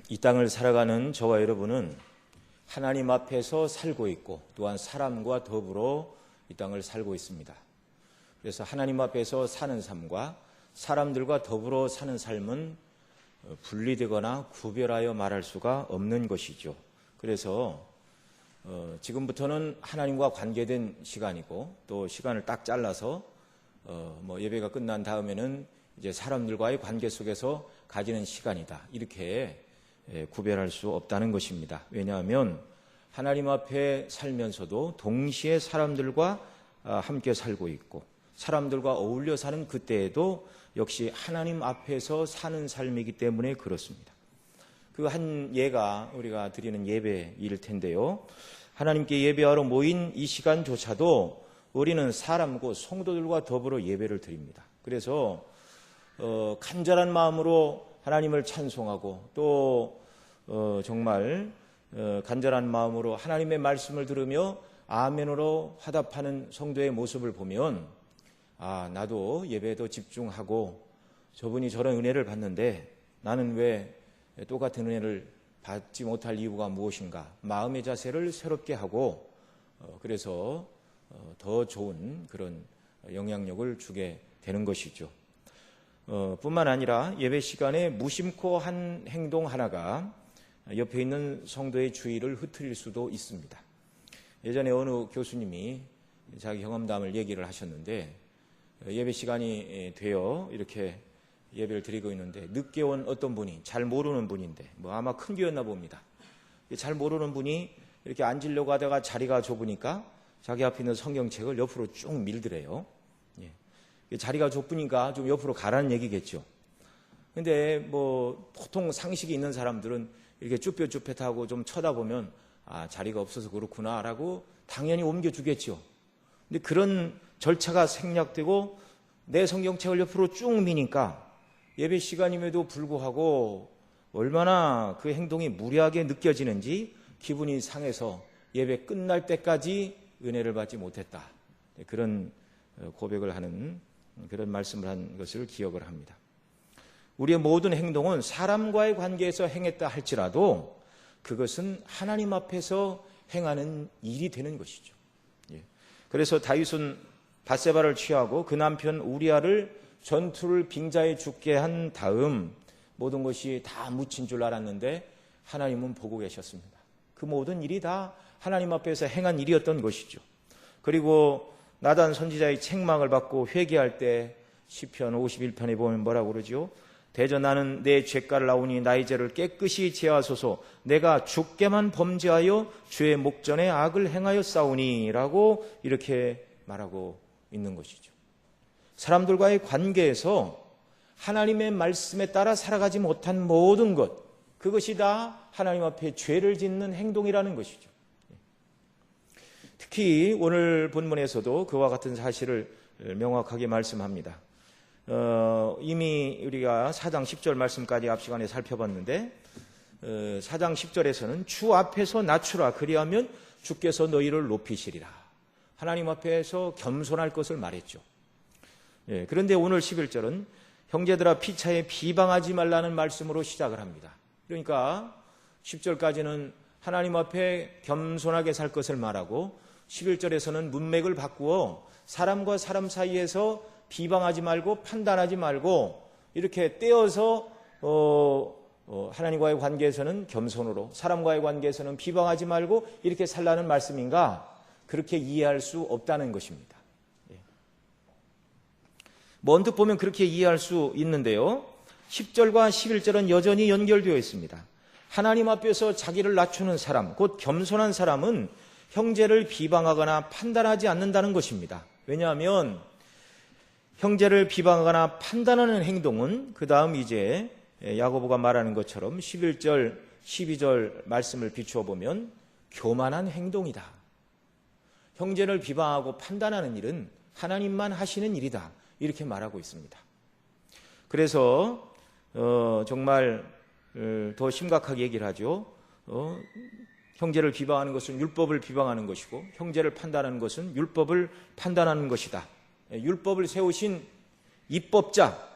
이 땅을 살아가는 저와 여러분은 하나님 앞에서 살고 있고 또한 사람과 더불어 이 땅을 살고 있습니다. 그래서 하나님 앞에서 사는 삶과 사람들과 더불어 사는 삶은 분리되거나 구별하여 말할 수가 없는 것이죠. 그래서 지금부터는 하나님과 관계된 시간이고 또 시간을 딱 잘라서 예배가 끝난 다음에는 이제 사람들과의 관계 속에서 가지는 시간이다. 이렇게 구별할 수 없다는 것입니다. 왜냐하면 하나님 앞에 살면서도 동시에 사람들과 함께 살고 있고 사람들과 어울려 사는 그때에도 역시 하나님 앞에서 사는 삶이기 때문에 그렇습니다. 그 한 예가 우리가 드리는 예배일 텐데요. 하나님께 예배하러 모인 이 시간조차도 우리는 사람과 성도들과 더불어 예배를 드립니다. 그래서 간절한 마음으로 하나님을 찬송하고 또 정말 간절한 마음으로 하나님의 말씀을 들으며 아멘으로 화답하는 성도의 모습을 보면 나도 예배에도 집중하고 저분이 저런 은혜를 받는데 나는 왜 똑같은 은혜를 받지 못할 이유가 무엇인가 마음의 자세를 새롭게 하고 그래서 더 좋은 그런 영향력을 주게 되는 것이죠. 뿐만 아니라 예배 시간에 무심코 한 행동 하나가 옆에 있는 성도의 주의를 흐트릴 수도 있습니다. 예전에 어느 교수님이 자기 경험담을 얘기를 하셨는데 예배 시간이 되어 이렇게 예배를 드리고 있는데 늦게 온 어떤 분이 잘 모르는 분인데 아마 큰 교였나 봅니다. 잘 모르는 분이 이렇게 앉으려고 하다가 자리가 좁으니까 자기 앞에 있는 성경책을 옆으로 쭉 밀더래요. 자리가 좁으니까 좀 옆으로 가라는 얘기겠죠. 근데 보통 상식이 있는 사람들은 이렇게 쭈뼛쭈뼛하고 좀 쳐다보면 자리가 없어서 그렇구나라고 당연히 옮겨주겠죠. 근데 그런 절차가 생략되고 내 성경책을 옆으로 쭉 미니까 예배 시간임에도 불구하고 얼마나 그 행동이 무례하게 느껴지는지 기분이 상해서 예배 끝날 때까지 은혜를 받지 못했다. 그런 고백을 하는 그런 말씀을 한 것을 기억을 합니다. 우리의 모든 행동은 사람과의 관계에서 행했다 할지라도 그것은 하나님 앞에서 행하는 일이 되는 것이죠. 그래서 다윗은 밧세바를 취하고 그 남편 우리아를 전투를 빙자해 죽게 한 다음 모든 것이 다 묻힌 줄 알았는데 하나님은 보고 계셨습니다. 그 모든 일이 다 하나님 앞에서 행한 일이었던 것이죠. 그리고 나단 선지자의 책망을 받고 회개할 때 시편 51편에 보면 뭐라고 그러죠? 대저 나는 내 죄가를 나오니 나의 죄를 깨끗이 제하소서 내가 주께만 범죄하여 주의 목전에 악을 행하여 싸우니 라고 이렇게 말하고 있는 것이죠. 사람들과의 관계에서 하나님의 말씀에 따라 살아가지 못한 모든 것 그것이 다 하나님 앞에 죄를 짓는 행동이라는 것이죠. 특히 오늘 본문에서도 그와 같은 사실을 명확하게 말씀합니다. 이미 우리가 4장 10절 말씀까지 앞 시간에 살펴봤는데 4장 10절에서는 주 앞에서 낮추라 그리하면 주께서 너희를 높이시리라. 하나님 앞에서 겸손할 것을 말했죠. 그런데 오늘 11절은 형제들아 피차에 비방하지 말라는 말씀으로 시작을 합니다. 그러니까 10절까지는 하나님 앞에 겸손하게 살 것을 말하고 11절에서는 문맥을 바꾸어 사람과 사람 사이에서 비방하지 말고 판단하지 말고 이렇게 떼어서 하나님과의 관계에서는 겸손으로 사람과의 관계에서는 비방하지 말고 이렇게 살라는 말씀인가? 그렇게 이해할 수 없다는 것입니다. 언뜻 보면 그렇게 이해할 수 있는데요. 10절과 11절은 여전히 연결되어 있습니다. 하나님 앞에서 자기를 낮추는 사람, 곧 겸손한 사람은 형제를 비방하거나 판단하지 않는다는 것입니다. 왜냐하면 형제를 비방하거나 판단하는 행동은 그 다음 이제 야고보가 말하는 것처럼 11절, 12절 말씀을 비추어 보면 교만한 행동이다. 형제를 비방하고 판단하는 일은 하나님만 하시는 일이다. 이렇게 말하고 있습니다. 그래서 정말 더 심각하게 얘기를 하죠. 형제를 비방하는 것은 율법을 비방하는 것이고 형제를 판단하는 것은 율법을 판단하는 것이다. 율법을 세우신 입법자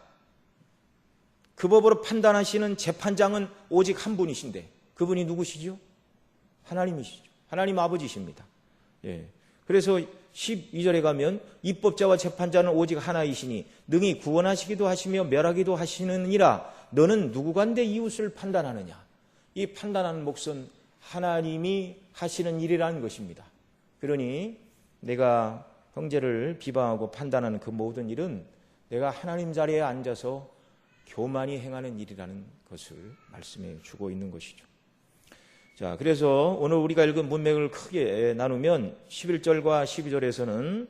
그 법으로 판단하시는 재판장은 오직 한 분이신데 그분이 누구시죠? 하나님이시죠. 하나님 아버지십니다. 예. 그래서 12절에 가면 입법자와 재판자는 오직 하나이시니 능히 구원하시기도 하시며 멸하기도 하시느니라. 너는 누구간데 이웃을 판단하느냐. 이 판단하는 몫은 하나님이 하시는 일이라는 것입니다. 그러니 내가 형제를 비방하고 판단하는 그 모든 일은 내가 하나님 자리에 앉아서 교만히 행하는 일이라는 것을 말씀해 주고 있는 것이죠. 자, 그래서 오늘 우리가 읽은 문맥을 크게 나누면 11절과 12절에서는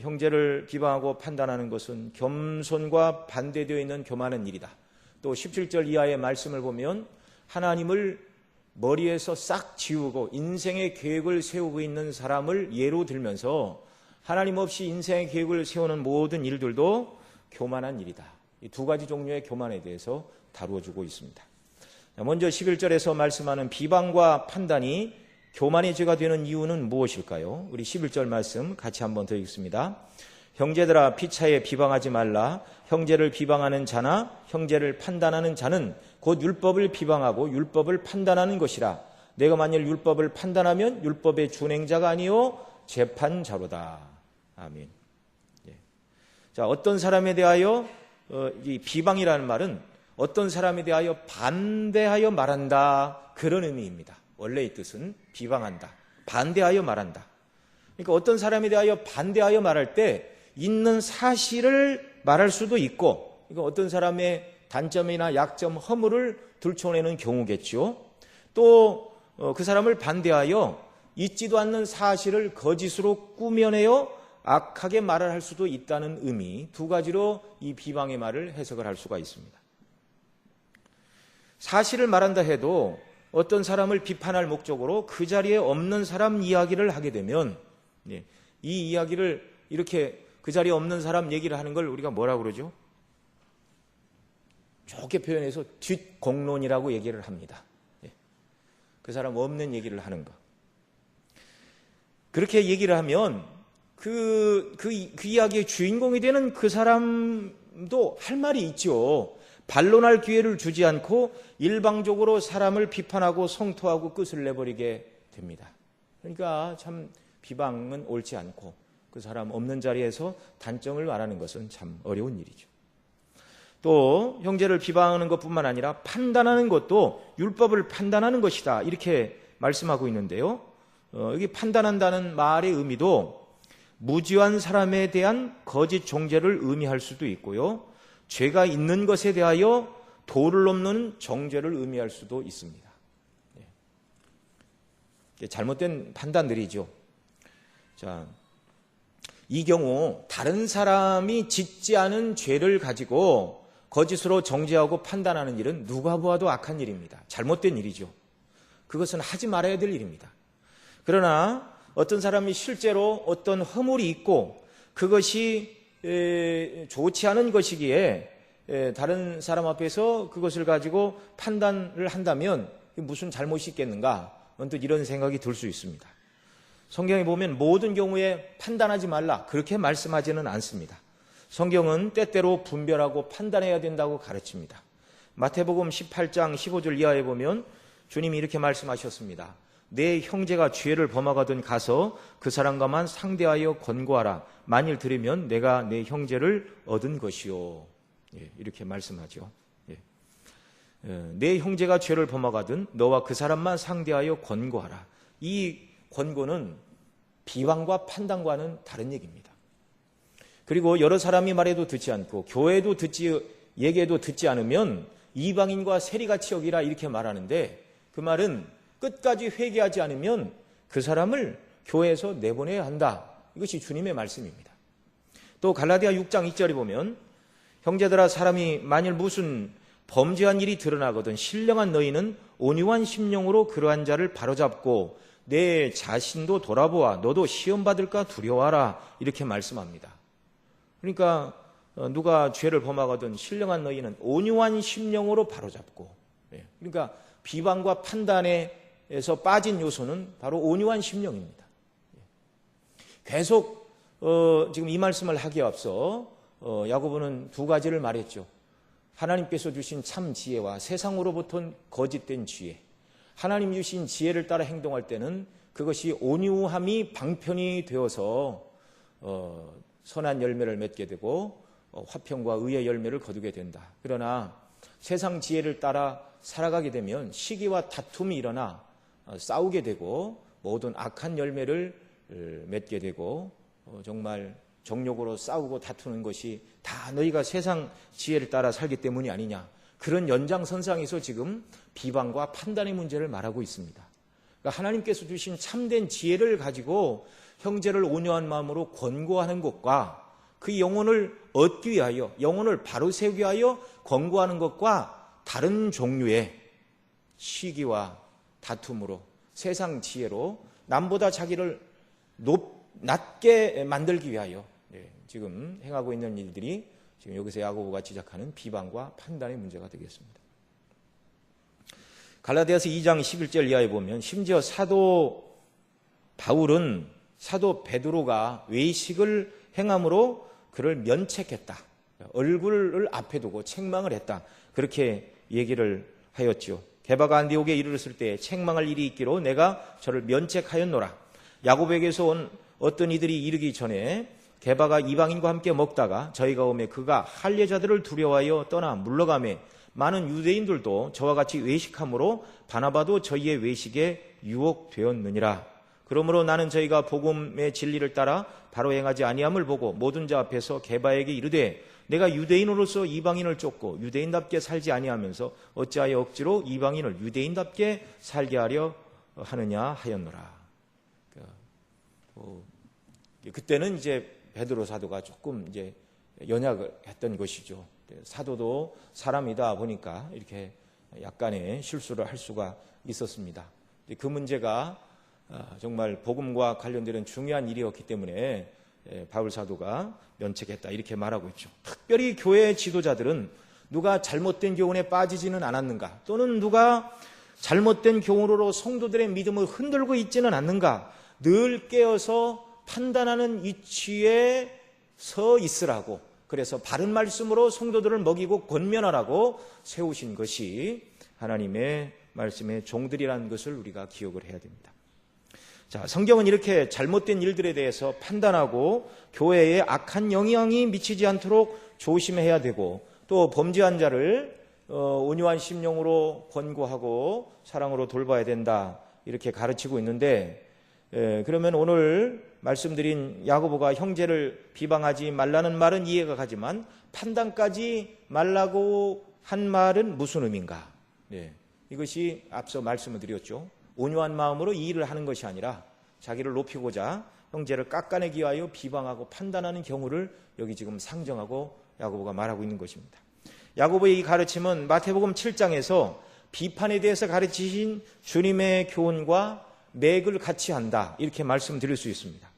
형제를 비방하고 판단하는 것은 겸손과 반대되어 있는 교만한 일이다. 또 17절 이하의 말씀을 보면 하나님을 머리에서 싹 지우고 인생의 계획을 세우고 있는 사람을 예로 들면서 하나님 없이 인생의 계획을 세우는 모든 일들도 교만한 일이다. 이 두 가지 종류의 교만에 대해서 다루어주고 있습니다. 먼저 11절에서 말씀하는 비방과 판단이 교만의 죄가 되는 이유는 무엇일까요? 우리 11절 말씀 같이 한번 더 읽습니다. 형제들아 피차에 비방하지 말라. 형제를 비방하는 자나 형제를 판단하는 자는 곧 율법을 비방하고 율법을 판단하는 것이라. 내가 만일 율법을 판단하면 율법의 준행자가 아니요 재판자로다. 아멘. 예. 자, 어떤 사람에 대하여 이 비방이라는 말은 어떤 사람에 대하여 반대하여 말한다, 그런 의미입니다. 원래의 뜻은 비방한다, 반대하여 말한다. 그러니까 어떤 사람에 대하여 반대하여 말할 때 있는 사실을 말할 수도 있고, 그러니까 어떤 사람의 단점이나 약점, 허물을 들춰내는 경우겠죠. 또 그 사람을 반대하여 있지도 않는 사실을 거짓으로 꾸며내어 악하게 말을 할 수도 있다는 의미, 두 가지로 이 비방의 말을 해석을 할 수가 있습니다. 사실을 말한다 해도 어떤 사람을 비판할 목적으로 그 자리에 없는 사람 이야기를 하게 되면 이 이야기를 이렇게 그 자리에 없는 사람 얘기를 하는 걸 우리가 뭐라고 그러죠? 좋게 표현해서 뒷공론이라고 얘기를 합니다. 그 사람 없는 얘기를 하는 거. 그렇게 얘기를 하면 그 이야기의 주인공이 되는 그 사람도 할 말이 있죠. 반론할 기회를 주지 않고 일방적으로 사람을 비판하고 성토하고 끝을 내버리게 됩니다. 그러니까 참 비방은 옳지 않고 그 사람 없는 자리에서 단점을 말하는 것은 참 어려운 일이죠. 또 형제를 비방하는 것뿐만 아니라 판단하는 것도 율법을 판단하는 것이다, 이렇게 말씀하고 있는데요. 여기 판단한다는 말의 의미도 무지한 사람에 대한 거짓 종죄를 의미할 수도 있고요, 죄가 있는 것에 대하여 도를 넘는 정죄를 의미할 수도 있습니다. 잘못된 판단들이죠. 자, 이 경우 다른 사람이 짓지 않은 죄를 가지고 거짓으로 정죄하고 판단하는 일은 누가 보아도 악한 일입니다. 잘못된 일이죠. 그것은 하지 말아야 될 일입니다. 그러나 어떤 사람이 실제로 어떤 허물이 있고 그것이 좋지 않은 것이기에 다른 사람 앞에서 그것을 가지고 판단을 한다면 무슨 잘못이 있겠는가, 언뜻 이런 생각이 들 수 있습니다. 성경에 보면 모든 경우에 판단하지 말라, 그렇게 말씀하지는 않습니다. 성경은 때때로 분별하고 판단해야 된다고 가르칩니다. 마태복음 18장 15절 이하에 보면 주님이 이렇게 말씀하셨습니다. 내 형제가 죄를 범하거든 가서 그 사람과만 상대하여 권고하라. 만일 들으면 내가 내 형제를 얻은 것이요. 이렇게 말씀하죠. 내 형제가 죄를 범하거든 너와 그 사람만 상대하여 권고하라. 이 권고는 비방과 판단과는 다른 얘기입니다. 그리고 여러 사람이 말해도 듣지 않고 교회도 얘기해도 듣지 않으면 이방인과 세리같이 여기라, 이렇게 말하는데 그 말은 끝까지 회개하지 않으면 그 사람을 교회에서 내보내야 한다, 이것이 주님의 말씀입니다. 또 갈라디아 6장 2절에 보면 형제들아, 사람이 만일 무슨 범죄한 일이 드러나거든 신령한 너희는 온유한 심령으로 그러한 자를 바로잡고 내 자신도 돌아보아 너도 시험받을까 두려워하라, 이렇게 말씀합니다. 그러니까 누가 죄를 범하거든 신령한 너희는 온유한 심령으로 바로잡고, 그러니까 비방과 판단에서 빠진 요소는 바로 온유한 심령입니다. 계속 지금 이 말씀을 하기에 앞서 야고보는 두 가지를 말했죠. 하나님께서 주신 참 지혜와 세상으로부터 거짓된 지혜, 하나님 주신 지혜를 따라 행동할 때는 그것이 온유함이 방편이 되어서 선한 열매를 맺게 되고 화평과 의의 열매를 거두게 된다. 그러나 세상 지혜를 따라 살아가게 되면 시기와 다툼이 일어나 싸우게 되고 모든 악한 열매를 맺게 되고 정말 정욕으로 싸우고 다투는 것이 다 너희가 세상 지혜를 따라 살기 때문이 아니냐. 그런 연장선상에서 지금 비방과 판단의 문제를 말하고 있습니다. 그러니까 하나님께서 주신 참된 지혜를 가지고 형제를 온유한 마음으로 권고하는 것과 그 영혼을 얻기 위하여, 영혼을 바로 세우기 위하여 권고하는 것과 다른 종류의 시기와 다툼으로 세상 지혜로 남보다 자기를 낮게 만들기 위하여 지금 행하고 있는 일들이 지금 여기서 야고보가 지적하는 비방과 판단의 문제가 되겠습니다. 갈라디아서 2장 11절 이하에 보면 심지어 사도 바울은 사도 베드로가 외식을 행함으로 그를 면책했다. 얼굴을 앞에 두고 책망을 했다. 그렇게 얘기를 하였죠. 게바가 안디옥에 이르렀을 때 책망할 일이 있기로 내가 저를 면책하였노라. 야고보에게서 온 어떤 이들이 이르기 전에 게바가 이방인과 함께 먹다가 저희가 오매 그가 할례자들을 두려워하여 떠나 물러가매 많은 유대인들도 저와 같이 외식함으로 바나바도 저희의 외식에 유혹되었느니라. 그러므로 나는 저희가 복음의 진리를 따라 바로 행하지 아니함을 보고 모든 자 앞에서 게바에게 이르되 내가 유대인으로서 이방인을 쫓고 유대인답게 살지 아니하면서 어찌하여 억지로 이방인을 유대인답게 살게 하려 하느냐 하였노라. 그때는 이제 베드로 사도가 조금 이제 연약을 했던 것이죠. 사도도 사람이다 보니까 이렇게 약간의 실수를 할 수가 있었습니다. 그 문제가 정말 복음과 관련되는 중요한 일이었기 때문에 바울 사도가 면책했다 이렇게 말하고 있죠. 특별히 교회 지도자들은 누가 잘못된 교훈에 빠지지는 않았는가, 또는 누가 잘못된 교훈으로 성도들의 믿음을 흔들고 있지는 않는가, 늘 깨어서 판단하는 위치에 서 있으라고, 그래서 바른 말씀으로 성도들을 먹이고 권면하라고 세우신 것이 하나님의 말씀의 종들이라는 것을 우리가 기억을 해야 됩니다. 자, 성경은 이렇게 잘못된 일들에 대해서 판단하고 교회에 악한 영향이 미치지 않도록 조심해야 되고, 또 범죄한 자를 온유한 심령으로 권고하고 사랑으로 돌봐야 된다 이렇게 가르치고 있는데, 그러면 오늘 말씀드린 야고보가 형제를 비방하지 말라는 말은 이해가 가지만 판단까지 말라고 한 말은 무슨 의미인가? 이것이 앞서 말씀을 드렸죠. 온유한 마음으로 이 일을 하는 것이 아니라 자기를 높이고자 형제를 깎아내기 위하여 비방하고 판단하는 경우를 여기 지금 상정하고 야고보가 말하고 있는 것입니다. 야고보의 이 가르침은 마태복음 7장에서 비판에 대해서 가르치신 주님의 교훈과 맥을 같이 한다 이렇게 말씀드릴 수 있습니다.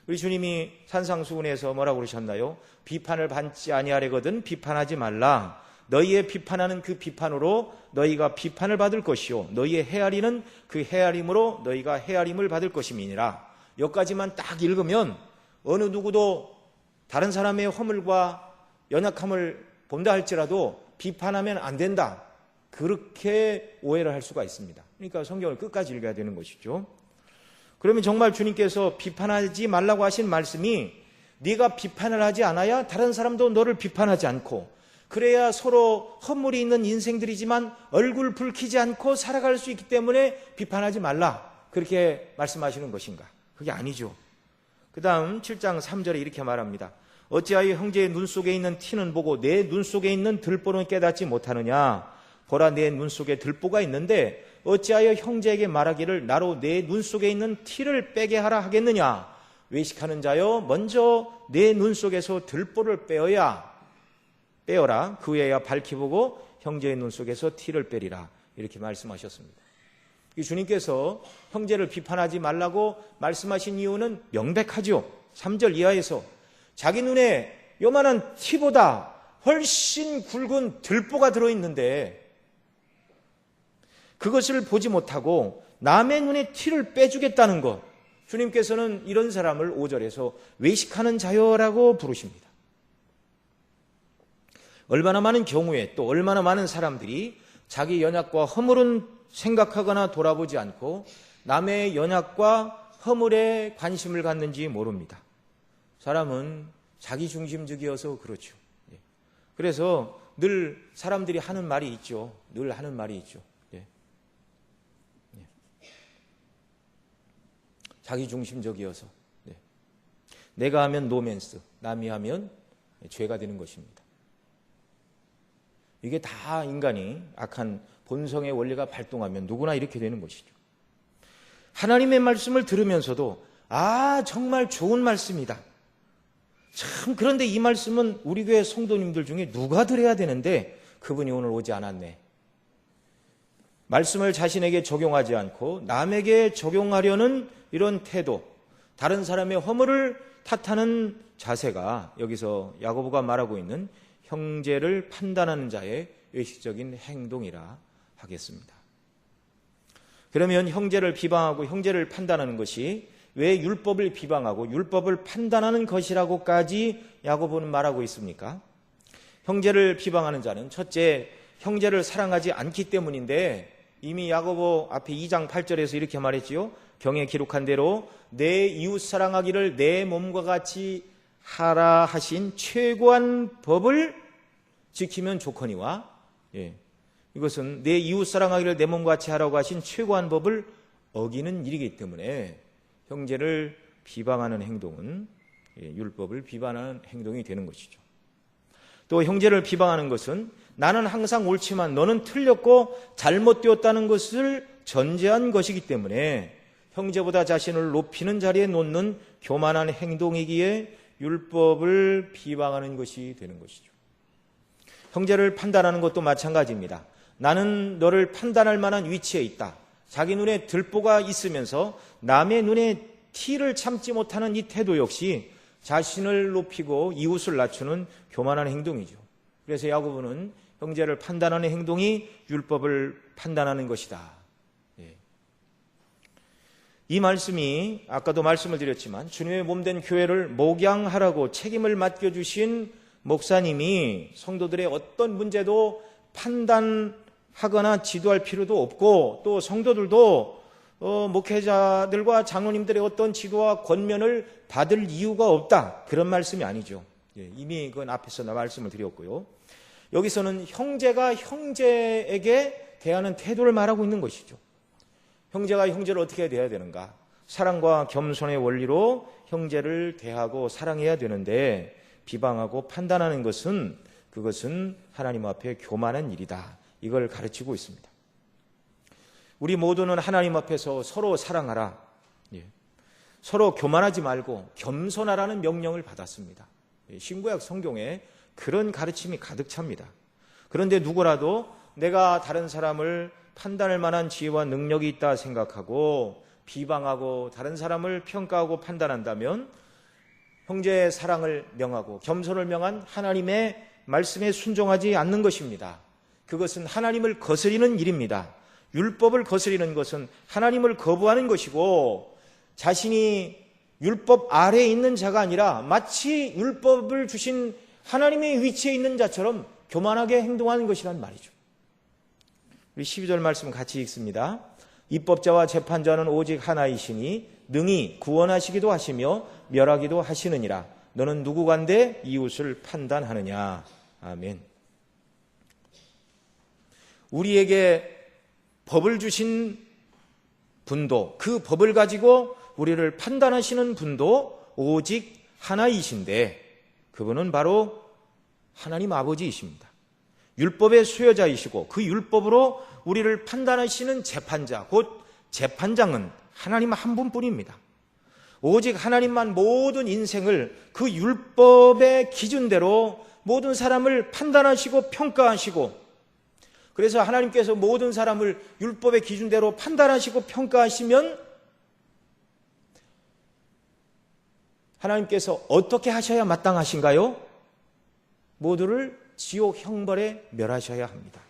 우리 주님이 산상수훈에서 뭐라고 그러셨나요? 비판을 받지 아니하려거든 비판하지 말라. 너희의 비판하는 그 비판으로 너희가 비판을 받을 것이요 너희의 헤아리는 그 헤아림으로 너희가 헤아림을 받을 것임이니라. 여기까지만 딱 읽으면 어느 누구도 다른 사람의 허물과 연약함을 본다 할지라도 비판하면 안 된다, 그렇게 오해를 할 수가 있습니다. 그러니까 성경을 끝까지 읽어야 되는 것이죠. 그러면 정말 주님께서 비판하지 말라고 하신 말씀이 네가 비판을 하지 않아야 다른 사람도 너를 비판하지 않고, 그래야 서로 허물이 있는 인생들이지만 얼굴 붉히지 않고 살아갈 수 있기 때문에 비판하지 말라, 그렇게 말씀하시는 것인가? 그게 아니죠. 그 다음 7장 3절에 이렇게 말합니다. 어찌하여 형제의 눈 속에 있는 티는 보고 내 눈 속에 있는 들보는 깨닫지 못하느냐? 보라, 내 눈 속에 들보가 있는데 어찌하여 형제에게 말하기를 나로 내 눈 속에 있는 티를 빼게 하라 하겠느냐? 외식하는 자여, 먼저 내 눈 속에서 들보를 빼어라. 그 후에야 밝히 보고 형제의 눈 속에서 티를 빼리라. 이렇게 말씀하셨습니다. 주님께서 형제를 비판하지 말라고 말씀하신 이유는 명백하죠. 3절 이하에서 자기 눈에 요만한 티보다 훨씬 굵은 들보가 들어있는데 그것을 보지 못하고 남의 눈에 티를 빼주겠다는 것, 주님께서는 이런 사람을 5절에서 외식하는 자여라고 부르십니다. 얼마나 많은 경우에 또 얼마나 많은 사람들이 자기 연약과 허물은 생각하거나 돌아보지 않고 남의 연약과 허물에 관심을 갖는지 모릅니다. 사람은 자기중심적이어서 그렇죠. 그래서 늘 사람들이 하는 말이 있죠. 늘 하는 말이 있죠. 자기중심적이어서 내가 하면 노맨스, 남이 하면 죄가 되는 것입니다. 이게 다 인간이 악한 본성의 원리가 발동하면 누구나 이렇게 되는 것이죠. 하나님의 말씀을 들으면서도 정말 좋은 말씀이다. 참 그런데 이 말씀은 우리 교회 성도님들 중에 누가 들어야 되는데 그분이 오늘 오지 않았네. 말씀을 자신에게 적용하지 않고 남에게 적용하려는 이런 태도, 다른 사람의 허물을 탓하는 자세가 여기서 야고보가 말하고 있는 형제를 판단하는 자의 의식적인 행동이라 하겠습니다. 그러면 형제를 비방하고 형제를 판단하는 것이 왜 율법을 비방하고 율법을 판단하는 것이라고까지 야고보는 말하고 있습니까? 형제를 비방하는 자는 첫째, 형제를 사랑하지 않기 때문인데 이미 야고보 앞에 2장 8절에서 이렇게 말했지요. 경에 기록한 대로 내 이웃 사랑하기를 내 몸과 같이 하라 하신 최고한 법을 지키면 좋거니와, 이것은 내 이웃 사랑하기를 내 몸과 같이 하라고 하신 최고한 법을 어기는 일이기 때문에 형제를 비방하는 행동은 율법을 비방하는 행동이 되는 것이죠. 또 형제를 비방하는 것은 나는 항상 옳지만 너는 틀렸고 잘못되었다는 것을 전제한 것이기 때문에 형제보다 자신을 높이는 자리에 놓는 교만한 행동이기에 율법을 비방하는 것이 되는 것이죠. 형제를 판단하는 것도 마찬가지입니다. 나는 너를 판단할 만한 위치에 있다. 자기 눈에 들보가 있으면서 남의 눈에 티를 참지 못하는 이 태도 역시 자신을 높이고 이웃을 낮추는 교만한 행동이죠. 그래서 야고보는 형제를 판단하는 행동이 율법을 판단하는 것이다. 이 말씀이 아까도 말씀을 드렸지만 주님의 몸된 교회를 목양하라고 책임을 맡겨주신 목사님이 성도들의 어떤 문제도 판단하거나 지도할 필요도 없고 또 성도들도 목회자들과 장로님들의 어떤 지도와 권면을 받을 이유가 없다. 그런 말씀이 아니죠. 이미 그건 앞에서 말씀을 드렸고요. 여기서는 형제가 형제에게 대하는 태도를 말하고 있는 것이죠. 형제가 형제를 어떻게 대해야 되는가? 사랑과 겸손의 원리로 형제를 대하고 사랑해야 되는데 비방하고 판단하는 것은 그것은 하나님 앞에 교만한 일이다. 이걸 가르치고 있습니다. 우리 모두는 하나님 앞에서 서로 사랑하라. 서로 교만하지 말고 겸손하라는 명령을 받았습니다. 신구약 성경에 그런 가르침이 가득 찹니다. 그런데 누구라도 내가 다른 사람을 판단할 만한 지혜와 능력이 있다 생각하고 비방하고 다른 사람을 평가하고 판단한다면 형제의 사랑을 명하고 겸손을 명한 하나님의 말씀에 순종하지 않는 것입니다. 그것은 하나님을 거스리는 일입니다. 율법을 거스리는 것은 하나님을 거부하는 것이고 자신이 율법 아래에 있는 자가 아니라 마치 율법을 주신 하나님의 위치에 있는 자처럼 교만하게 행동하는 것이란 말이죠. 우리 12절 말씀 같이 읽습니다. 입법자와 재판자는 오직 하나이시니 능히 구원하시기도 하시며 멸하기도 하시느니라. 너는 누구간데 이웃을 판단하느냐. 아멘. 우리에게 법을 주신 분도 그 법을 가지고 우리를 판단하시는 분도 오직 하나이신데 그분은 바로 하나님 아버지이십니다. 율법의 수여자이시고 그 율법으로 우리를 판단하시는 재판자, 곧 재판장은 하나님 한 분뿐입니다. 오직 하나님만 모든 인생을 그 율법의 기준대로 모든 사람을 판단하시고 평가하시고, 그래서 하나님께서 모든 사람을 율법의 기준대로 판단하시고 평가하시면 하나님께서 어떻게 하셔야 마땅하신가요? 모두를 지옥 형벌에 멸하셔야 합니다.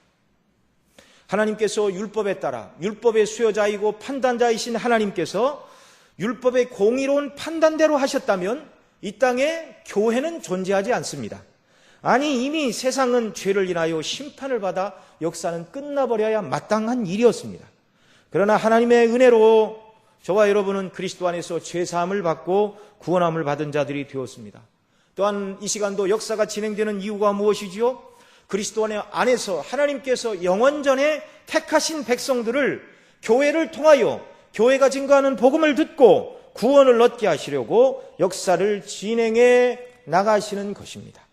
하나님께서 율법에 따라 율법의 수여자이고 판단자이신 하나님께서 율법의 공의로운 판단대로 하셨다면 이 땅에 교회는 존재하지 않습니다. 아니 이미 세상은 죄를 인하여 심판을 받아 역사는 끝나버려야 마땅한 일이었습니다. 그러나 하나님의 은혜로 저와 여러분은 그리스도 안에서 죄사함을 받고 구원함을 받은 자들이 되었습니다. 또한 이 시간도 역사가 진행되는 이유가 무엇이지요? 그리스도 안에서 하나님께서 영원전에 택하신 백성들을 교회를 통하여 교회가 증거하는 복음을 듣고 구원을 얻게 하시려고 역사를 진행해 나가시는 것입니다.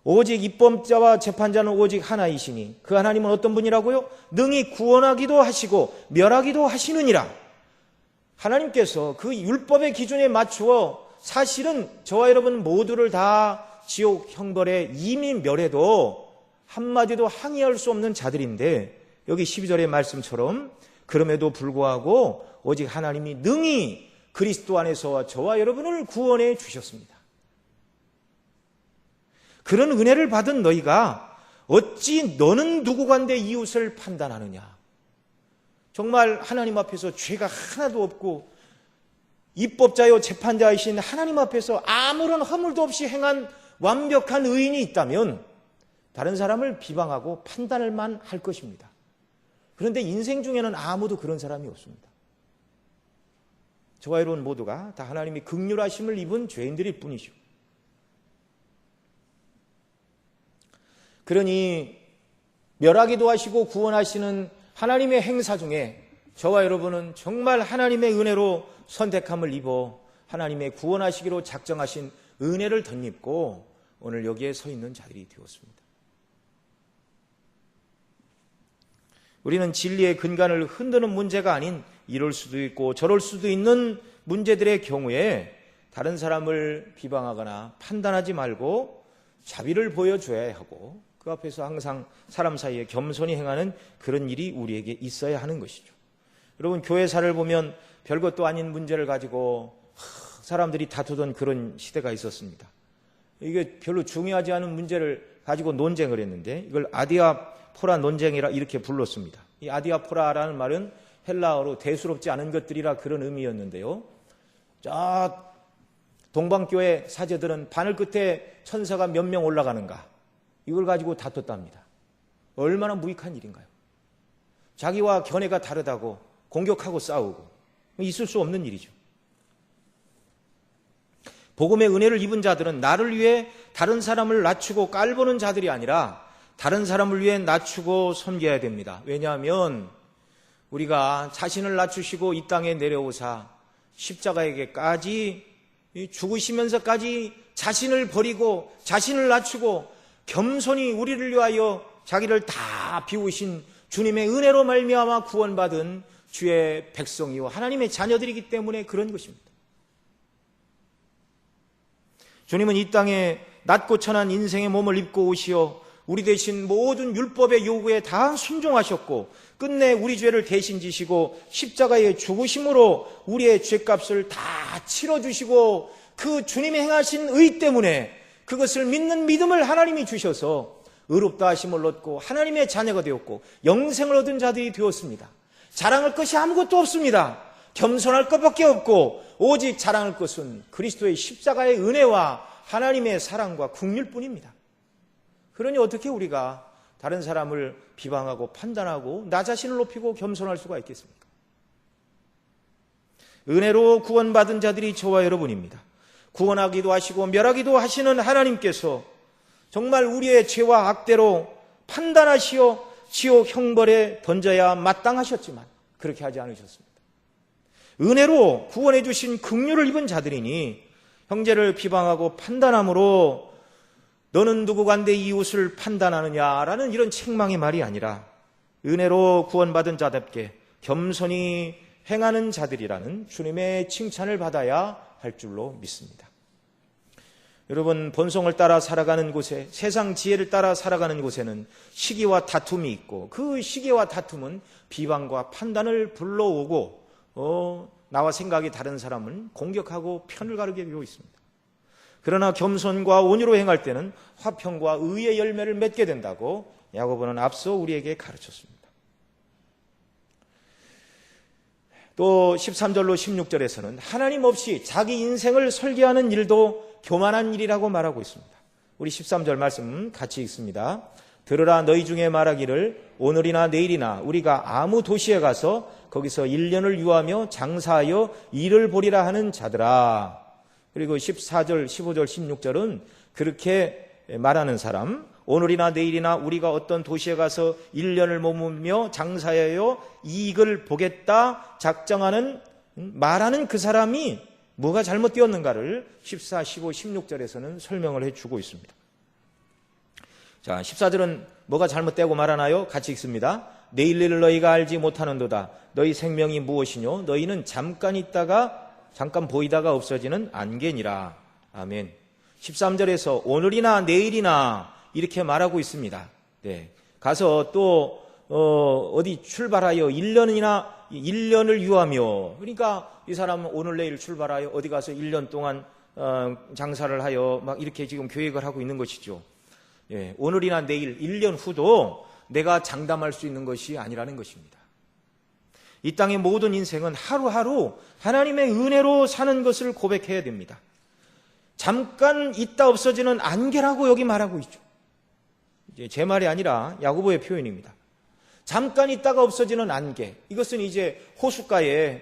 오직 입법자와 재판자는 오직 하나이시니 그 하나님은 어떤 분이라고요? 능히 구원하기도 하시고 멸하기도 하시느니라. 하나님께서 그 율법의 기준에 맞추어 사실은 저와 여러분 모두를 다 지옥 형벌에 이미 멸해도 한마디도 항의할 수 없는 자들인데 여기 12절의 말씀처럼 그럼에도 불구하고 오직 하나님이 능히 그리스도 안에서 저와 여러분을 구원해 주셨습니다. 그런 은혜를 받은 너희가 어찌 너는 누구간데 이웃을 판단하느냐. 정말 하나님 앞에서 죄가 하나도 없고 입법자요 재판자이신 하나님 앞에서 아무런 허물도 없이 행한 완벽한 의인이 있다면 다른 사람을 비방하고 판단할만 할 것입니다. 그런데 인생 중에는 아무도 그런 사람이 없습니다. 저와 여러분 모두가 다 하나님이 긍휼하심을 입은 죄인들일 뿐이죠. 그러니 멸하기도 하시고 구원하시는 하나님의 행사 중에 저와 여러분은 정말 하나님의 은혜로 선택함을 입어 하나님의 구원하시기로 작정하신 은혜를 덧입고 오늘 여기에 서 있는 자들이 되었습니다. 우리는 진리의 근간을 흔드는 문제가 아닌 이럴 수도 있고 저럴 수도 있는 문제들의 경우에 다른 사람을 비방하거나 판단하지 말고 자비를 보여줘야 하고 그 앞에서 항상 사람 사이에 겸손히 행하는 그런 일이 우리에게 있어야 하는 것이죠. 여러분 교회사를 보면 별것도 아닌 문제를 가지고 사람들이 다투던 그런 시대가 있었습니다. 이게 별로 중요하지 않은 문제를 가지고 논쟁을 했는데 이걸 아디아포라 논쟁이라 이렇게 불렀습니다. 이 아디아포라라는 말은 헬라어로 대수롭지 않은 것들이라 그런 의미였는데요. 저 동방교회 사제들은 바늘 끝에 천사가 몇 명 올라가는가 이걸 가지고 다퉜답니다. 얼마나 무익한 일인가요? 자기와 견해가 다르다고 공격하고 싸우고 있을 수 없는 일이죠. 복음의 은혜를 입은 자들은 나를 위해 다른 사람을 낮추고 깔보는 자들이 아니라 다른 사람을 위해 낮추고 섬겨야 됩니다. 왜냐하면 우리가 자신을 낮추시고 이 땅에 내려오사 십자가에게까지 죽으시면서까지 자신을 버리고 자신을 낮추고 겸손히 우리를 위하여 자기를 다 비우신 주님의 은혜로 말미암아 구원받은 주의 백성이요 하나님의 자녀들이기 때문에 그런 것입니다. 주님은 이 땅에 낮고 천한 인생의 몸을 입고 오시어 우리 대신 모든 율법의 요구에 다 순종하셨고 끝내 우리 죄를 대신 지시고 십자가에 죽으심으로 우리의 죄값을 다 치러주시고 그 주님이 행하신 의 때문에 그것을 믿는 믿음을 하나님이 주셔서 의롭다 하심을 얻고 하나님의 자녀가 되었고 영생을 얻은 자들이 되었습니다. 자랑할 것이 아무것도 없습니다. 겸손할 것밖에 없고 오직 자랑할 것은 그리스도의 십자가의 은혜와 하나님의 사랑과 긍휼뿐입니다. 그러니 어떻게 우리가 다른 사람을 비방하고 판단하고 나 자신을 높이고 겸손할 수가 있겠습니까? 은혜로 구원받은 자들이 저와 여러분입니다. 구원하기도 하시고 멸하기도 하시는 하나님께서 정말 우리의 죄와 악대로 판단하시어 지옥 형벌에 던져야 마땅하셨지만 그렇게 하지 않으셨습니다. 은혜로 구원해 주신 긍휼을 입은 자들이니 형제를 비방하고 판단함으로 너는 누구간데 이웃을 판단하느냐라는 이런 책망의 말이 아니라 은혜로 구원받은 자답게 겸손히 행하는 자들이라는 주님의 칭찬을 받아야 할 줄로 믿습니다. 여러분, 본성을 따라 살아가는 곳에, 세상 지혜를 따라 살아가는 곳에는 시기와 다툼이 있고 그 시기와 다툼은 비방과 판단을 불러오고 나와 생각이 다른 사람은 공격하고 편을 가르게 되고 있습니다. 그러나 겸손과 온유로 행할 때는 화평과 의의 열매를 맺게 된다고 야고보는 앞서 우리에게 가르쳤습니다. 또 13절로 16절에서는 하나님 없이 자기 인생을 설계하는 일도 교만한 일이라고 말하고 있습니다. 우리 13절 말씀 같이 읽습니다. 들으라, 너희 중에 말하기를 오늘이나 내일이나 우리가 아무 도시에 가서 거기서 1년을 유하며 장사하여 일을 보리라 하는 자들아. 그리고 14절, 15절, 16절은 그렇게 말하는 사람, 오늘이나 내일이나 우리가 어떤 도시에 가서 1년을 머물며 장사하여 이익을 보겠다 작정하는, 말하는 그 사람이 뭐가 잘못되었는가를 14, 15, 16절에서는 설명을 해주고 있습니다. 자, 14절은 뭐가 잘못되고 말하나요? 같이 읽습니다. 내일 일을 너희가 알지 못하는도다. 너희 생명이 무엇이뇨? 너희는 잠깐 있다가 잠깐 보이다가 없어지는 안개니라. 아멘. 13절에서 오늘이나 내일이나 이렇게 말하고 있습니다. 네. 가서 또 어디 출발하여 1년을 유하며, 그러니까 이 사람은 오늘 내일 출발하여 어디 가서 1년 동안 장사를 하여 막 이렇게 지금 계획을 하고 있는 것이죠. 예, 오늘이나 내일 1년 후도 내가 장담할 수 있는 것이 아니라는 것입니다. 이 땅의 모든 인생은 하루하루 하나님의 은혜로 사는 것을 고백해야 됩니다. 잠깐 있다 없어지는 안개라고 여기 말하고 있죠. 이제 제 말이 아니라 야고보의 표현입니다. 잠깐 있다가 없어지는 안개. 이것은 이제 호숫가에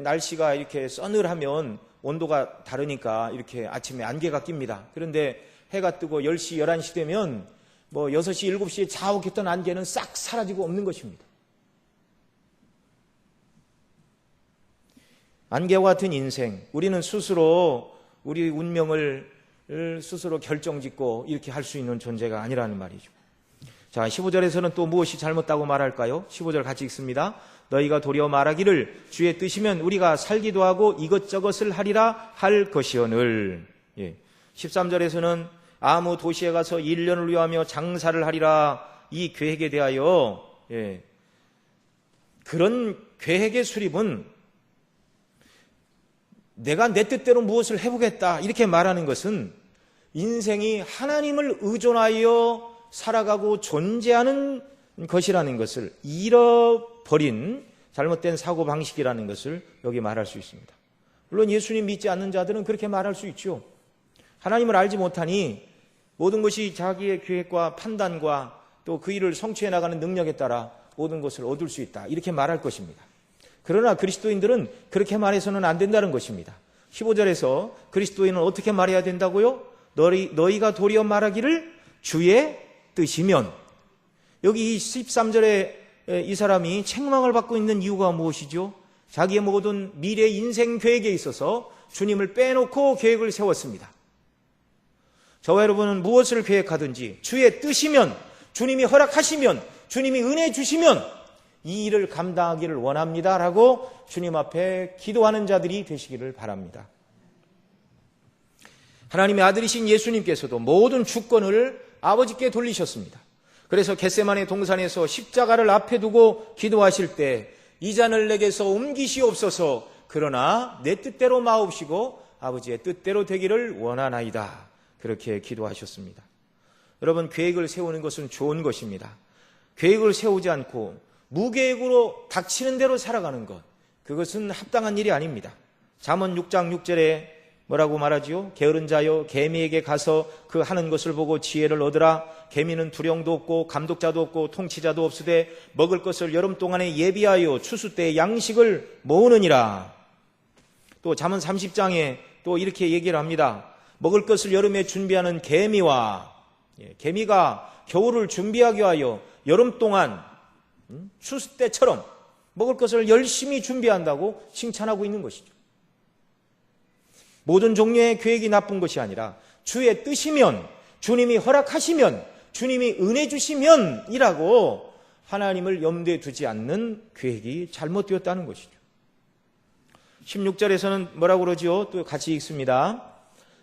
날씨가 이렇게 서늘하면 온도가 다르니까 이렇게 아침에 안개가 낍니다. 그런데 해가 뜨고 10시, 11시 되면 뭐 6시, 7시에 자욱했던 안개는 싹 사라지고 없는 것입니다. 안개와 같은 인생, 우리는 스스로 우리 운명을 스스로 결정짓고 이렇게 할 수 있는 존재가 아니라는 말이죠. 자, 15절에서는 또 무엇이 잘못다고 말할까요? 15절 같이 읽습니다. 너희가 도리어 말하기를 주의 뜻이면 우리가 살기도 하고 이것저것을 하리라 할 것이오늘. 예. 13절에서는 아무 도시에 가서 1년을 위하며 장사를 하리라, 이 계획에 대하여, 예, 그런 계획의 수립은 내가 내 뜻대로 무엇을 해보겠다 이렇게 말하는 것은 인생이 하나님을 의존하여 살아가고 존재하는 것이라는 것을 잃어버린 잘못된 사고방식이라는 것을 여기 말할 수 있습니다. 물론 예수님 믿지 않는 자들은 그렇게 말할 수 있죠. 하나님을 알지 못하니 모든 것이 자기의 계획과 판단과 또 그 일을 성취해 나가는 능력에 따라 모든 것을 얻을 수 있다 이렇게 말할 것입니다. 그러나 그리스도인들은 그렇게 말해서는 안 된다는 것입니다. 15절에서 그리스도인은 어떻게 말해야 된다고요? 너희가 도리어 말하기를 주의 뜻이면. 여기 13절에 이 사람이 책망을 받고 있는 이유가 무엇이죠? 자기의 모든 미래 인생 계획에 있어서 주님을 빼놓고 계획을 세웠습니다. 저와 여러분은 무엇을 계획하든지 주의 뜻이면, 주님이 허락하시면, 주님이 은혜 주시면 이 일을 감당하기를 원합니다라고 주님 앞에 기도하는 자들이 되시기를 바랍니다. 하나님의 아들이신 예수님께서도 모든 주권을 아버지께 돌리셨습니다. 그래서 겟세마네 동산에서 십자가를 앞에 두고 기도하실 때 이 잔을 내게서 옮기시옵소서, 그러나 내 뜻대로 마옵시고 아버지의 뜻대로 되기를 원하나이다, 그렇게 기도하셨습니다. 여러분, 계획을 세우는 것은 좋은 것입니다. 계획을 세우지 않고 무계획으로 닥치는 대로 살아가는 것, 그것은 합당한 일이 아닙니다. 잠언 6장 6절에 뭐라고 말하지요? 게으른 자여, 개미에게 가서 그 하는 것을 보고 지혜를 얻으라. 개미는 두령도 없고 감독자도 없고 통치자도 없으되 먹을 것을 여름 동안에 예비하여 추수 때 양식을 모으느니라. 또 잠언 30장에 또 이렇게 얘기를 합니다. 먹을 것을 여름에 준비하는 개미와, 개미가 겨울을 준비하기 위하여 여름 동안 추수 때처럼 먹을 것을 열심히 준비한다고 칭찬하고 있는 것이죠. 모든 종류의 계획이 나쁜 것이 아니라 주의 뜻이면, 주님이 허락하시면, 주님이 은혜 주시면 이라고 하나님을 염두에 두지 않는 계획이 잘못되었다는 것이죠. 16절에서는 뭐라고 그러지요? 또 같이 읽습니다.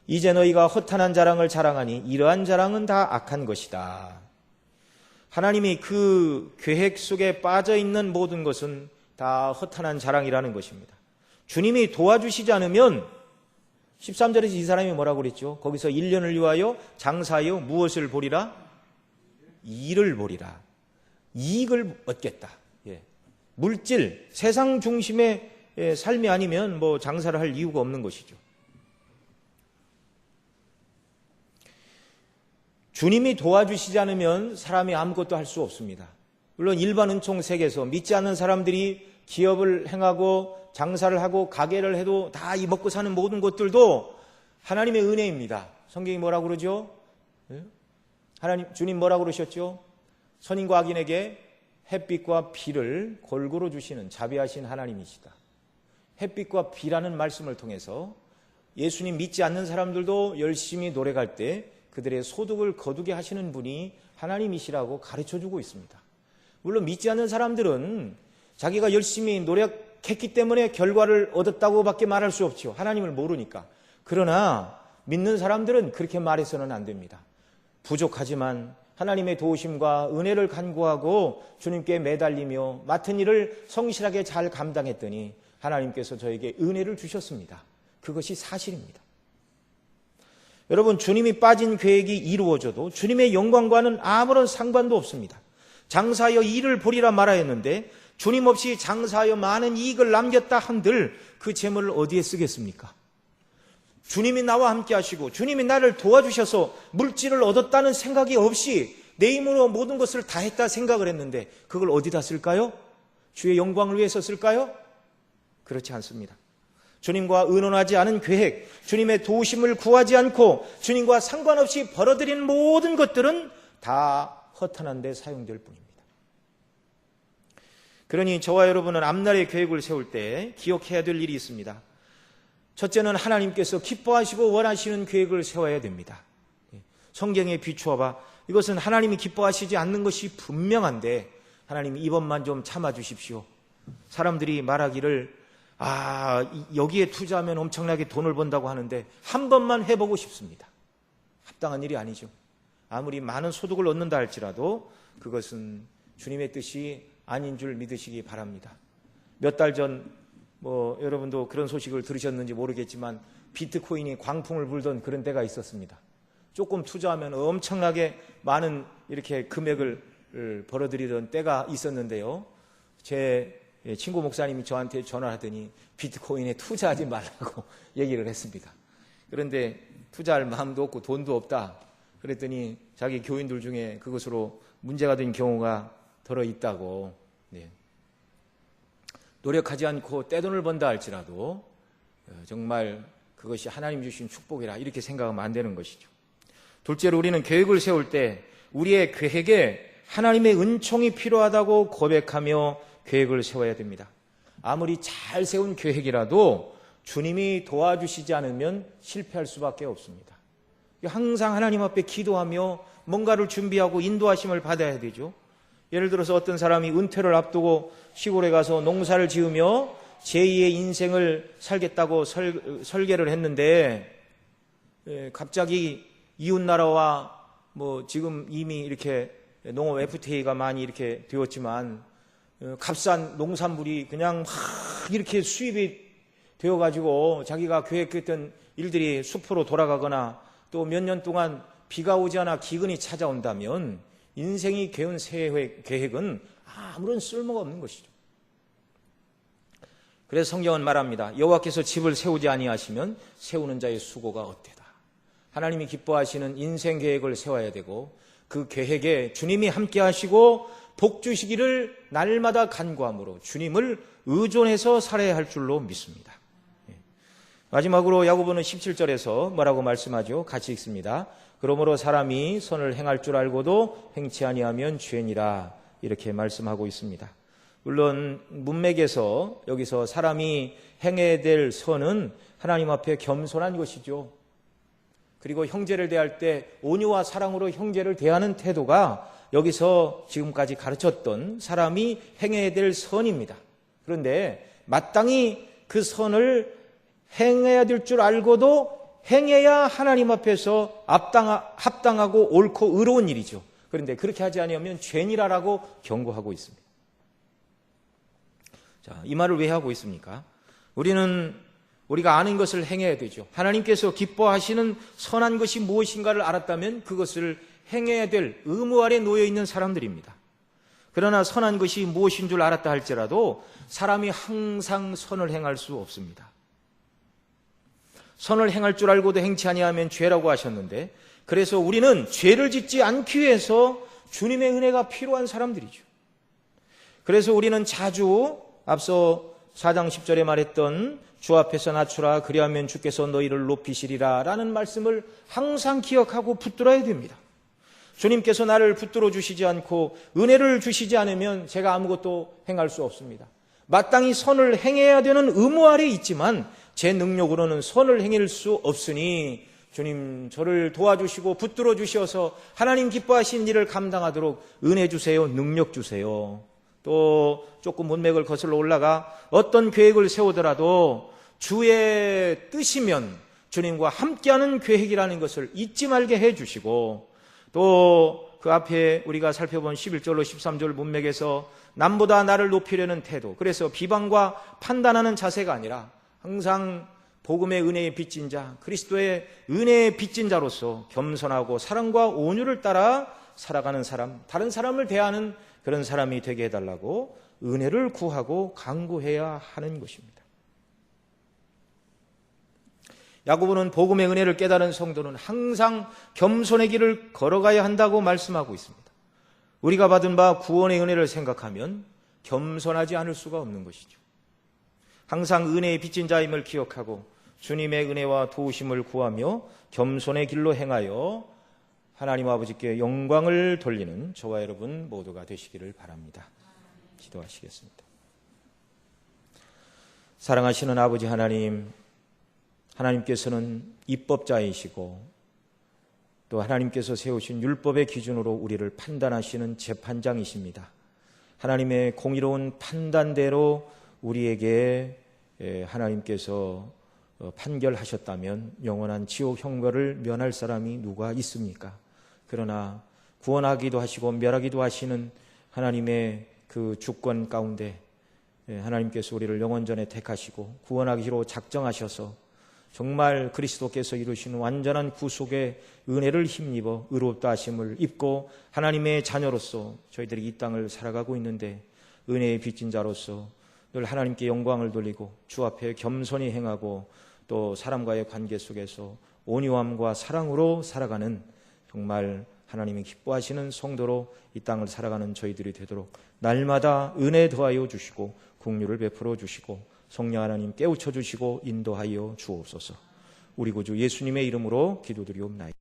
이제 너희가 허탄한 자랑을 자랑하니 이러한 자랑은 다 악한 것이다. 하나님이 그 계획 속에 빠져 있는 모든 것은 다 허탄한 자랑이라는 것입니다. 주님이 도와주시지 않으면 13절에서 이 사람이 뭐라고 그랬죠? 거기서 1년을 위하여 장사하여 무엇을 보리라? 일을 보리라. 이익을 얻겠다. 예. 물질, 세상 중심의 삶이 아니면 뭐 장사를 할 이유가 없는 것이죠. 주님이 도와주시지 않으면 사람이 아무것도 할 수 없습니다. 물론 일반 은총 세계에서 믿지 않는 사람들이 기업을 행하고 장사를 하고 가게를 해도 다 이 먹고 사는 모든 것들도 하나님의 은혜입니다. 성경이 뭐라고 그러죠? 주님 뭐라고 그러셨죠? 선인과 악인에게 햇빛과 비를 골고루 주시는 자비하신 하나님이시다. 햇빛과 비라는 말씀을 통해서 예수님 믿지 않는 사람들도 열심히 노력할 때 그들의 소득을 거두게 하시는 분이 하나님이시라고 가르쳐주고 있습니다. 물론 믿지 않는 사람들은 자기가 열심히 노력했기 때문에 결과를 얻었다고 밖에 말할 수 없죠. 하나님을 모르니까. 그러나 믿는 사람들은 그렇게 말해서는 안 됩니다. 부족하지만 하나님의 도우심과 은혜를 간구하고 주님께 매달리며 맡은 일을 성실하게 잘 감당했더니 하나님께서 저에게 은혜를 주셨습니다. 그것이 사실입니다. 여러분, 주님이 빠진 계획이 이루어져도 주님의 영광과는 아무런 상관도 없습니다. 장사하여 이익을 보리라 말하였는데 주님 없이 장사하여 많은 이익을 남겼다 한들 그 재물을 어디에 쓰겠습니까? 주님이 나와 함께 하시고 주님이 나를 도와주셔서 물질을 얻었다는 생각이 없이 내 힘으로 모든 것을 다 했다 생각을 했는데 그걸 어디다 쓸까요? 주의 영광을 위해서 쓸까요? 그렇지 않습니다. 주님과 의논하지 않은 계획, 주님의 도우심을 구하지 않고 주님과 상관없이 벌어들인 모든 것들은 다 허탄한 데 사용될 뿐입니다. 그러니 저와 여러분은 앞날의 계획을 세울 때 기억해야 될 일이 있습니다. 첫째는 하나님께서 기뻐하시고 원하시는 계획을 세워야 됩니다. 성경에 비추어봐. 이것은 하나님이 기뻐하시지 않는 것이 분명한데 하나님 이번만 좀 참아주십시오. 사람들이 말하기를 여기에 투자하면 엄청나게 돈을 번다고 하는데 한 번만 해보고 싶습니다. 합당한 일이 아니죠. 아무리 많은 소득을 얻는다 할지라도 그것은 주님의 뜻이 아닌 줄 믿으시기 바랍니다. 몇 달 전 여러분도 그런 소식을 들으셨는지 모르겠지만 비트코인이 광풍을 불던 그런 때가 있었습니다. 조금 투자하면 엄청나게 많은 이렇게 금액을 벌어들이던 때가 있었는데요. 제 친구 목사님이 저한테 전화하더니 비트코인에 투자하지 말라고 얘기를 했습니다. 그런데 투자할 마음도 없고 돈도 없다. 그랬더니 자기 교인들 중에 그것으로 문제가 된 경우가 더러 있다고. 노력하지 않고 떼돈을 번다 할지라도 정말 그것이 하나님 주신 축복이라 이렇게 생각하면 안 되는 것이죠. 둘째로 우리는 계획을 세울 때 우리의 계획에 하나님의 은총이 필요하다고 고백하며 계획을 세워야 됩니다. 아무리 잘 세운 계획이라도 주님이 도와주시지 않으면 실패할 수밖에 없습니다. 항상 하나님 앞에 기도하며 뭔가를 준비하고 인도하심을 받아야 되죠. 예를 들어서 어떤 사람이 은퇴를 앞두고 시골에 가서 농사를 지으며 제2의 인생을 살겠다고 설계를 했는데 갑자기 이웃나라와 지금 이미 이렇게 농업 FTA가 많이 이렇게 되었지만 값싼 농산물이 그냥 막 이렇게 수입이 되어가지고 자기가 계획했던 일들이 수포로 돌아가거나 또 몇 년 동안 비가 오지 않아 기근이 찾아온다면 인생이 개운 계획은 아무런 쓸모가 없는 것이죠. 그래서 성경은 말합니다. 여호와께서 집을 세우지 아니하시면 세우는 자의 수고가 헛되다. 하나님이 기뻐하시는 인생 계획을 세워야 되고 그 계획에 주님이 함께 하시고 복 주시기를 날마다 간구함으로 주님을 의존해서 살아야 할 줄로 믿습니다. 마지막으로 야고보는 17절에서 뭐라고 말씀하죠? 같이 읽습니다. 그러므로 사람이 선을 행할 줄 알고도 행치 아니하면 죄니라 이렇게 말씀하고 있습니다. 물론 문맥에서 여기서 사람이 행해야 될 선은 하나님 앞에 겸손한 것이죠. 그리고 형제를 대할 때 온유와 사랑으로 형제를 대하는 태도가 여기서 지금까지 가르쳤던 사람이 행해야 될 선입니다. 그런데 마땅히 그 선을 행해야 될 줄 알고도 행해야 하나님 앞에서 합당하고 옳고 의로운 일이죠. 그런데 그렇게 하지 아니하면 죄니라라고 경고하고 있습니다. 자, 이 말을 왜 하고 있습니까? 우리가 아는 것을 행해야 되죠. 하나님께서 기뻐하시는 선한 것이 무엇인가를 알았다면 그것을 행해야 될 의무 아래 놓여 있는 사람들입니다. 그러나 선한 것이 무엇인 줄 알았다 할지라도 사람이 항상 선을 행할 수 없습니다. 선을 행할 줄 알고도 행치 아니하면 죄라고 하셨는데, 그래서 우리는 죄를 짓지 않기 위해서 주님의 은혜가 필요한 사람들이죠. 그래서 우리는 자주 앞서 4장 10절에 말했던 주 앞에서 낮추라 그리하면 주께서 너희를 높이시리라 라는 말씀을 항상 기억하고 붙들어야 됩니다. 주님께서 나를 붙들어 주시지 않고 은혜를 주시지 않으면 제가 아무것도 행할 수 없습니다. 마땅히 선을 행해야 되는 의무 아래 있지만 제 능력으로는 선을 행할 수 없으니 주님 저를 도와주시고 붙들어 주셔서 하나님 기뻐하신 일을 감당하도록 은혜 주세요, 능력 주세요. 또 조금 문맥을 거슬러 올라가 어떤 계획을 세우더라도 주의 뜻이면 주님과 함께하는 계획이라는 것을 잊지 말게 해주시고, 또 그 앞에 우리가 살펴본 11절로 13절 문맥에서 남보다 나를 높이려는 태도, 그래서 비방과 판단하는 자세가 아니라 항상 복음의 은혜에 빚진 자, 그리스도의 은혜에 빚진 자로서 겸손하고 사랑과 온유를 따라 살아가는 사람, 다른 사람을 대하는 그런 사람이 되게 해달라고 은혜를 구하고 간구해야 하는 것입니다. 야고보는 복음의 은혜를 깨달은 성도는 항상 겸손의 길을 걸어가야 한다고 말씀하고 있습니다. 우리가 받은 바 구원의 은혜를 생각하면 겸손하지 않을 수가 없는 것이죠. 항상 은혜에 빚진 자임을 기억하고 주님의 은혜와 도우심을 구하며 겸손의 길로 행하여 하나님 아버지께 영광을 돌리는 저와 여러분 모두가 되시기를 바랍니다. 기도하시겠습니다. 사랑하시는 아버지 하나님, 하나님께서는 입법자이시고 또 하나님께서 세우신 율법의 기준으로 우리를 판단하시는 재판장이십니다. 하나님의 공의로운 판단대로 우리에게 하나님께서 판결하셨다면 영원한 지옥 형벌을 면할 사람이 누가 있습니까? 그러나 구원하기도 하시고 멸하기도 하시는 하나님의 그 주권 가운데 하나님께서 우리를 영원전에 택하시고 구원하기로 작정하셔서 정말 그리스도께서 이루신 완전한 구속의 은혜를 힘입어 의롭다 하심을 입고 하나님의 자녀로서 저희들이 이 땅을 살아가고 있는데, 은혜의 빚진 자로서 늘 하나님께 영광을 돌리고 주 앞에 겸손히 행하고 또 사람과의 관계 속에서 온유함과 사랑으로 살아가는 정말 하나님이 기뻐하시는 성도로 이 땅을 살아가는 저희들이 되도록 날마다 은혜 더하여 주시고 긍휼을 베풀어 주시고 성령 하나님 깨우쳐 주시고 인도하여 주옵소서. 우리 구주 예수님의 이름으로 기도드리옵나이다.